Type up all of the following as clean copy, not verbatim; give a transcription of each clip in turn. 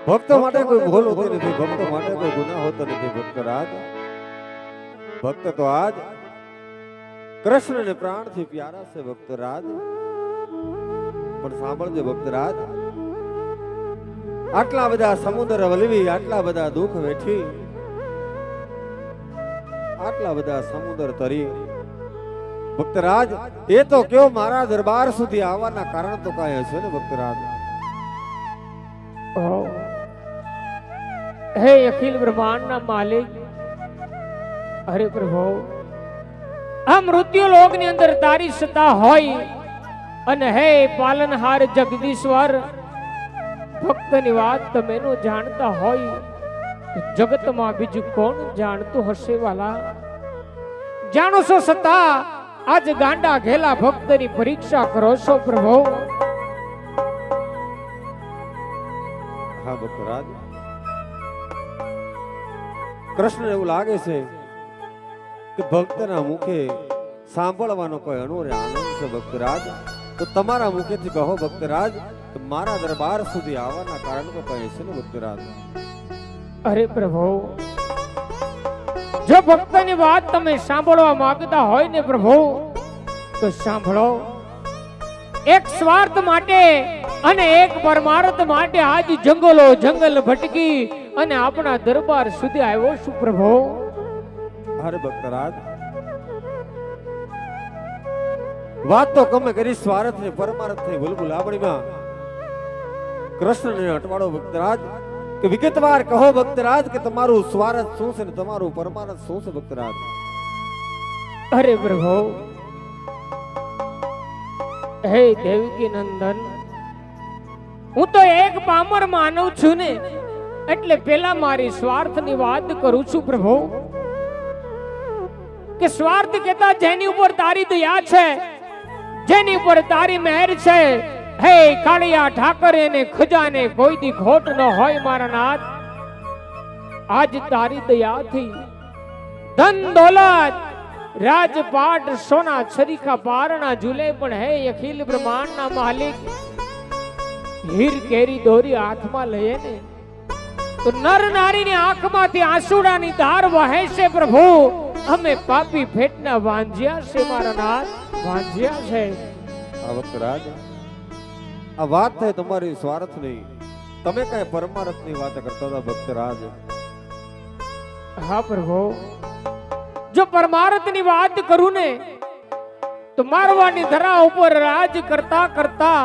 ભક્તો માટે કોઈ ભૂલ હોતી નથી, ભક્તો માટે કોઈ ગુનાહ હોતો નથી. ભક્તરાજ ભક્ત તો આજ કૃષ્ણને પ્રાણથી પ્યારા છે. ભક્તરાજ પણ સાંભળજો ભક્તરાજ, આટલા બધા સમુદ્ર વલવી, આટલા બધા દુઃખ વેઠી, આટલા બધા સમુદ્ર તરી, ભક્તરાજ એ તો કયો મારા દરબાર સુધી આવવાના કારણ તો કઈ હશે ને ભક્તરાજ? હે અખિલ બ્રહ્માંડના માલિક, અરે પ્રભુ, આ મૃત્યુ લોક ની અંદર તારી સત્તા હોય, અને હે પાલનહાર જગદીશ્વર, ભક્તની વાત તમે નો જાણતા હોય તો જગતમાં બીજું કોણ જાણતું હશે વાલા? જાણો છો સત્તા આજ ગાંડા ઘેલા ભક્તની પરીક્ષા કરો છો પ્રભુ. હા ભક્તરાજ, કૃષ્ણ એવું લાગે છે કે ભક્તના મુખે સાંભળવાનો કોઈ અનોરે આનંદ છે. ભક્તરાજ તો તમારા મુખેથી કહો ભક્તરાજ, મારા દરબાર સુધી આવવાના કારણ તો કહે છે ને ભક્તરાજ? અરે પ્રભુ, જો ભક્તની વાત તમે સાંભળવા માંગતા હોય ને પ્રભુ, તો સાંભળો. એક સ્વાર્થ માટે અને એક પરમાર્થ માટે આજ જંગલો જંગલ ભટકી અને આપણા દરબાર સુધી આવ્યો છું પ્રભુ. અરે ભક્તરાજ, વાત તો કમે કરી સ્વાર્થ ને પરમાર્થ ને ભૂલભૂલ આપણીમાં કૃષ્ણને અટવાડો ભક્તરાજ, કે વિગતવાર કહો ભક્તરાજ કે તમારું સ્વાર્થ શું છે ને તમારું પરમાર્થ શું છે ભક્તરાજ? અરે પ્રભુ, હે દેવકી નંદન, હું તો એક પામર માનવ છું ને, એટલે પેલા મારી સ્વાર્થની વાત કરું છું પ્રભુ. કે સ્વાર્થ કેતા જેની ઉપર તારી દયા છે, જેની ઉપર તારી મહેર છે, હે કાળિયા ઠાકર એને ખજાને કોઈ દી ખોટ ન હોય મારા નાથ. આજ તારી દયાથી ધન દોલત રાજપાટ સોના છરીખા પારણા ઝૂલે, પણ હે અખિલ બ્રહ્માંડના માલિક, હીર કેરી દોરી હાથમાં લઈએ ને તો નર નારીની આંખમાંથી આંસુડાની ધાર વહે છે પ્રભુ. અમે પાપી ભેટના વાંજ્યા છે મારા નાથ, વાંજ્યા છે. આ ભક્તરાજ, આ વાત થાય તમારી સ્વાર્થ નહીં, તમે કઈ પરમાર્થ ની વાત કરતા હતા ભક્તરાજ? હા પ્રભુ, જો પરમાર્થ ની વાત કરું ને તો મારવાની ધરા ઉપર રાજ કરતા કરતા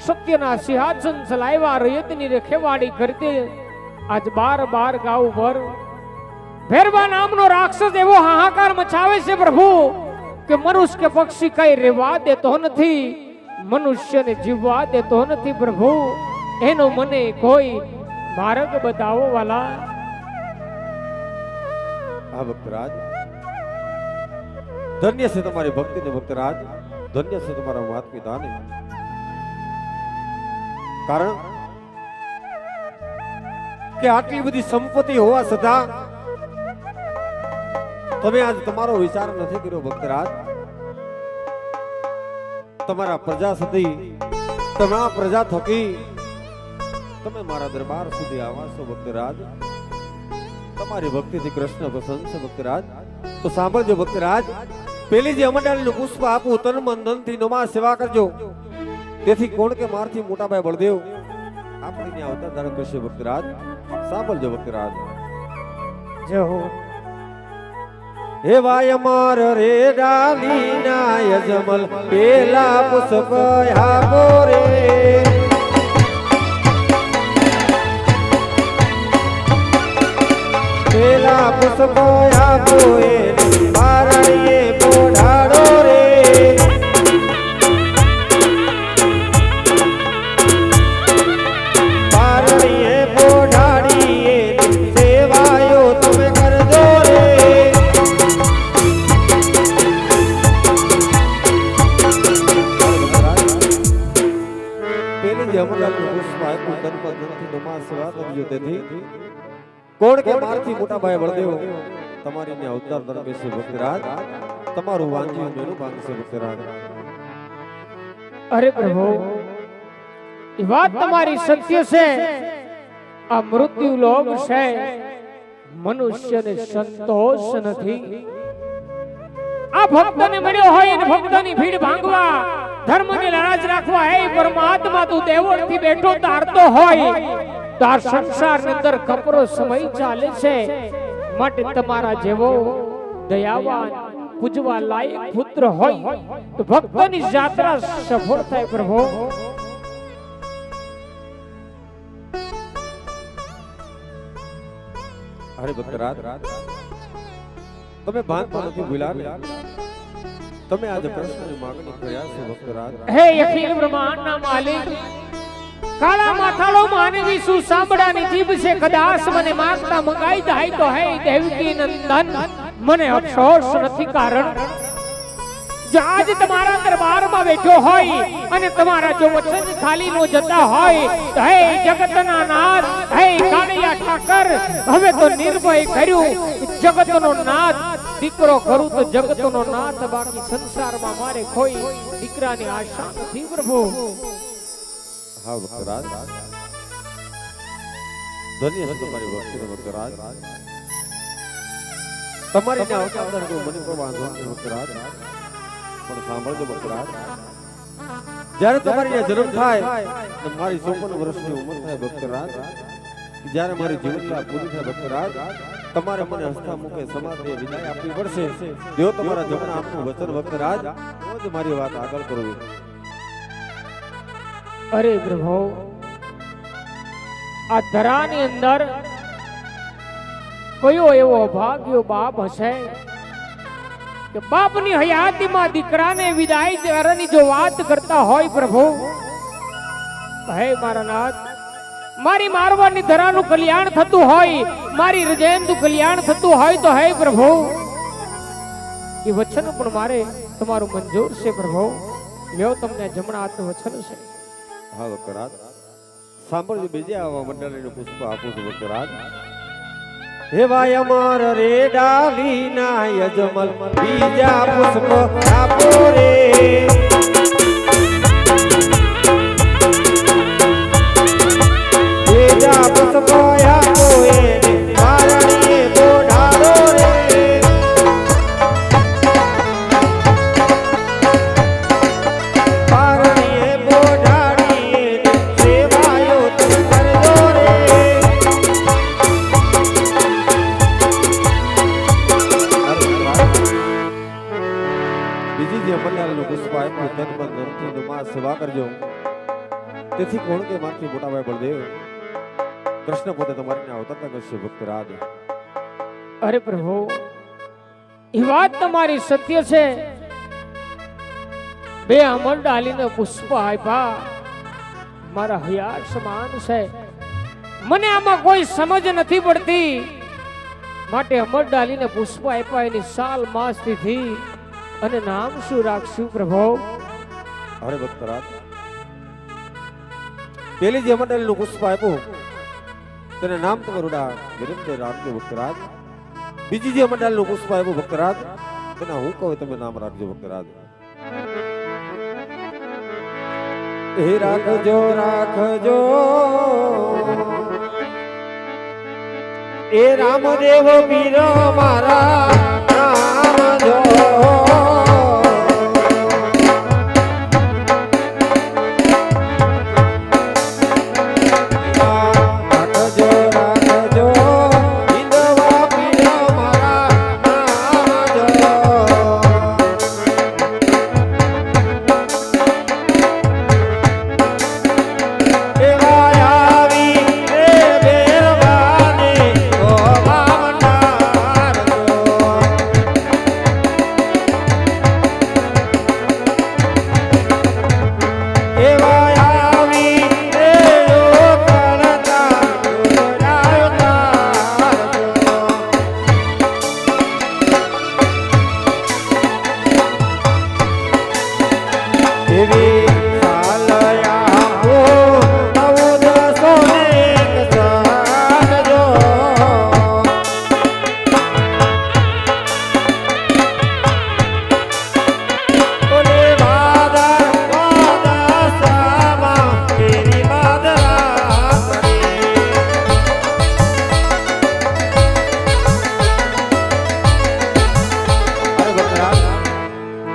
સત્યના સિંહાસન ચલાવ્યા રયતની રખેવાળી કરતી આજ 12 ગાઉ પર ભેરવા નામનો રાક્ષસ એવો હાહાકાર મચાવે છે પ્રભુ કે મનુષ્ય કે પક્ષી કઈ રેવા દેતો નથી, મનુષ્યને જીવવા દેતો નથી પ્રભુ. એનો મને કોઈ માર્ગ બતાવો વાલા. હા ભક્તરાજ, ધન્ય છે તમારી ભક્તિ ને ભક્તરાજ, ધન્ય છે તમારા માત પિતાને. કારણ કે આટલી બધી સંપત્તિ હોવા છતાં તમે આજ તમારો વિચાર નથી કર્યો ભક્તરાજ. તમારા પ્રજા સુધી, તમારા પ્રજા થકી તમે મારા દરબાર સુધી આવા છો ભક્તરાજ. તમારી ભક્તિથી કૃષ્ણ પસંદ છે ભક્તરાજ. તો સાંભળજો ભક્તરાજ, પેલી જે અમંડાળીનું પુષ્પ આપું તન મન ધનથી નોમાં સેવા કરજો, તેથી કોણ કે મારથી મોટાભાઈ બળદેવ આપણી અવતાર ધારણ કરશે ભક્તરાજ. સાંભળજો ભક્તરાજ. જય હો. હે વાય અમર રે ડાલીના યજમલ પેલા પુષ્પ આપો રે, પેલા પુષ્પ આપો એ પારણીએ પોઢાડો રે, પારણીએ પોઢાડીએ સેવાયો તમે કરજો રે. પેલી જે અમરલાલનું પુષ્પ આપ્યું તન પર ધનથી નોમાં સેવા કરજો, તેથી કોણ કે મારથી મોટા ભાઈ બળદેવ તમારી ને અવતાર ધર્મે છે ભક્તરાજ. તમારું વાંચ્યું મેનું ભાંગશે ભક્તરાજ. અરે પ્રભુ, એ વાત તમારી સત્ય છે આ મૃત્યુ લોક છે, મનુષ્યને સંતોષ નથી. આ ભક્તને મળ્યો હોય અને ભક્તની ભીડ ભાંગવા, ધર્મની લાજ રાખવા, હે પરમાત્મા તું દેવળથી બેઠો તારતો હોય તો આ સંસારની અંદર કપરો સમય ચાલે છે. માટે તમારા જેવો દયાવાન પૂજવા લાયક પુત્ર હોય તો ભક્તની યાત્રા સફળ થાય. પ્રભુ હરે ભક્તરાજ, તમે ભાન પણ નથી ભૂલ્યા. તમે આજે કૃષ્ણની માગણી કર્યા છે ભક્તરાજ. હે અખિલ બ્રહ્માંડના માલિક, કાળા માથાળો માનવી શું સાંભળાની જીભ છે, કદાચ મને માંગતા મંગાઈ જાય તો હે દેવકી નંદન મને અફસોસ નથી. કારણ જો આજ તમારા દરબારમાં બેઠો હોય અને તમારા જો વચન ખાલી નો જતા હોય તો હે જગતના નાથ, હે કાળિયા ઠાકર, હવે તો નિર્ભય કર્યું જગતનો નાથ. દીકરો કરું તો જગતનો નાથ, બાકી સંસારમાં મારે કોઈ દીકરાની આશા નથી. પ્રભુ હા ભક્તરાજ, ધન્ય છે તમારી ભક્તિ ભક્તરાજ. તમારી ને આવતા મને કોઈ વાંધો નથી ભક્તરાજ, પણ સાંભળજો ભક્તરાજ, જ્યારે તમારી ત્યાં જન્મ થાય અને મારી 54 વર્ષની ઉંમર થાય ભક્તરાજ, જ્યારે મારી જીવનલા પૂરી થાય ભક્તરાજ, તમારે મને હસ્તા મુખે સમાધિએ વિદાય આપવી પડશે. જો તમારા જમણા આપનું વચન ભક્તરાજ, તો જ મારી વાત આગળ કરવી. અરે પ્રભુ, આ ધરાની અંદર કયો એવો ભાગ્યો બાપ હશે કે બાપની હયાતીમાં દીકરાને વિદાય કરવાની જો વાત કરતા હોય. પ્રભુ હે મારા નાથ, મારી મારવાની ધરાનું કલ્યાણ થતું હોય, મારી રજેનનું કલ્યાણ થતું હોય તો હે પ્રભુ એ વચન પણ મારે તમારું મંજૂર છે. પ્રભુ લ્યો, તમને જમણા હાથનું વચન છે. હા ભક્તરાજ, સાંભળજો, બીજે આવા મંડળીનું પુષ્પ આપું છું ભક્તરાજ. હે ભાઈ અમર રે ડાલીના યજમલ, બીજા પુષ્પ આપો રે. બીજા પુષ્પ આપો એને મારણીએ બોડાડો રે. મારણીએ બોડાડીએ સેવાયો તું કરજો રે. બીજી જે મંડાલનું પુષ્પ આપ્યું, તનમન ધનથી માં સેવા કરજો. તેથી કોણ કે મારથી મોટા ભાઈ બળદેવ કૃષ્ણ પોતે તમારીને અવતરતા કરશે ભક્તરાજ. અરે પ્રભુ, એ વાત તમારી સત્ય છે. બે અમર ડાલીને પુષ્પ આપ્યા, મારા હૈયા સમાન છે. મને આમાં કોઈ સમજ નથી પડતી, માટે અમર ડાલીને પુષ્પ આપ્યા એની સાલ માસથી થી અને નામ શું રાખશું પ્રભુ? અરે ભક્તરાજ, પેલી જે મંડળનું પુષ્પ આપ્યું તેને નામ તમે રૂડા વિરેન્દ્ર રાખજો ભક્તરાજ. બીજી જે મંડળનું પુષ્પ આપ્યું ભક્તરાજ, તેના હું કહું તમે નામ રાખજો ભક્તરાજ. હે રાખજો રાખજો એ રામદેવ પીર મારા